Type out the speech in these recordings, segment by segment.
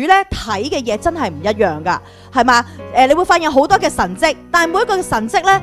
主咧睇嘅嘢真係唔一樣噶，係嘛？你會發現好多嘅神蹟，但係每一個嘅神蹟咧，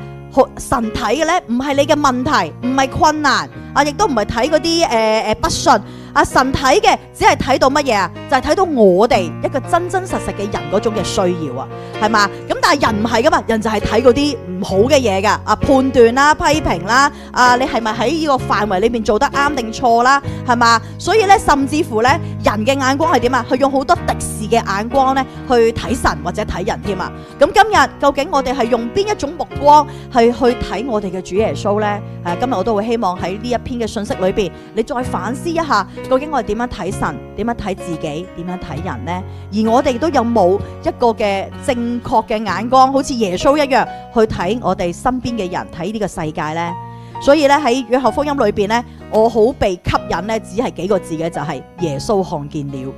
神睇嘅咧唔係你嘅問題，唔係困難啊，亦都唔係睇嗰啲不順啊。神睇嘅只係睇到乜嘢啊？就係睇到我哋一個真真實實嘅人嗰種嘅需要啊，係嘛？咁但係人唔係噶嘛，人就係睇嗰啲唔好嘅嘢噶啊，判斷啦、批評啦啊，你係咪喺呢個範圍裏邊做得啱定錯啦，係嘛？所以咧，甚至乎咧，人嘅眼光係點啊？係用好多敵視嘅眼光咧去睇神或者睇人添啊。咁今日究竟我哋係用邊一種目光係去睇我哋嘅主耶穌呢？今日我都會希望喺呢一篇嘅信息裏邊，你再反思一下，究竟我哋點樣睇神，點樣睇自己，點樣睇人呢？而我哋都有冇一個嘅正確嘅眼光，好似耶穌一樣去睇我哋身邊嘅人，睇呢個世界呢？所以咧喺約翰福音裏邊呢，我好被吸引呢，只係幾個字嘅，就係耶穌看見了。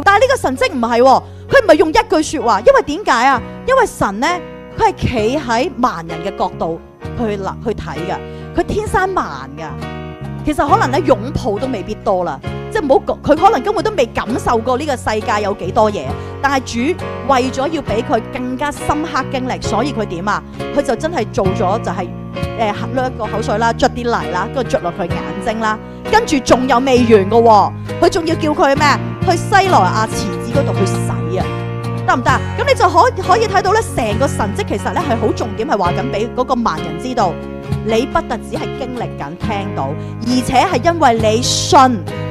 但係呢個神蹟唔係，佢唔係用一句說話，因為點解啊？因為神呢，佢係企喺盲人嘅角度去睇嘅，佢天生盲噶，其實可能咧擁抱都未必多啦，即係唔好講，佢可能根本都未感受過呢個世界有幾多嘢，但係主為咗要俾佢更加深刻經歷，所以佢點啊？佢就真係做咗就係甩個口水啦，捽啲泥啦，跟住捽落佢眼睛啦，跟住仲有未完噶喎，佢仲要叫佢咩？去西羅亞池子嗰度去洗啊，得唔得？咁你就可以睇到咧，成個神蹟其實咧係好重點，係話緊俾嗰個盲人知道，你不特止係經歷緊聽到，而且係因為你信，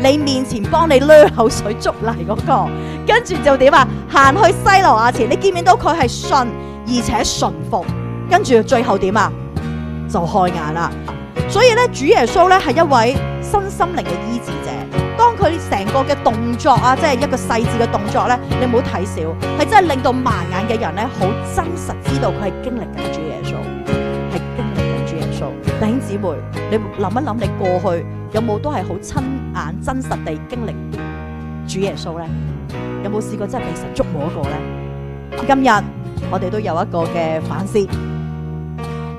你面前幫你掠口水捉泥嗰個，跟住就點啊？行去西羅亞池，你見唔見到佢係信而且順服，跟住最後點啊？就開眼啦。所以咧，主耶穌咧係一位身心靈嘅醫治者。當佢成個嘅動作啊，即係一個細緻嘅動作咧，你唔好睇小，係真係令到盲眼嘅人咧好真實知道佢係經歷緊主耶穌，係經歷緊主耶穌。弟兄姊妹，你諗一諗，你過去有冇都係好親眼真實地經歷主耶穌咧？有冇試過真係被神觸摸過咧？今日我哋都有一個嘅反思。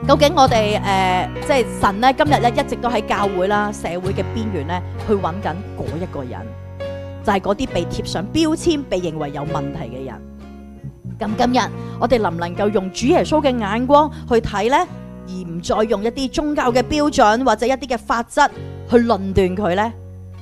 究竟我哋即係神咧，今日咧一直都喺教會啦、社會嘅邊緣咧，去揾緊嗰一個人，就係嗰啲被貼上標籤、被認為有問題嘅人。咁今日我哋能唔能夠用主耶穌嘅眼光去睇呢？而唔再用一啲宗教嘅標準或者一啲嘅法則去論斷佢呢？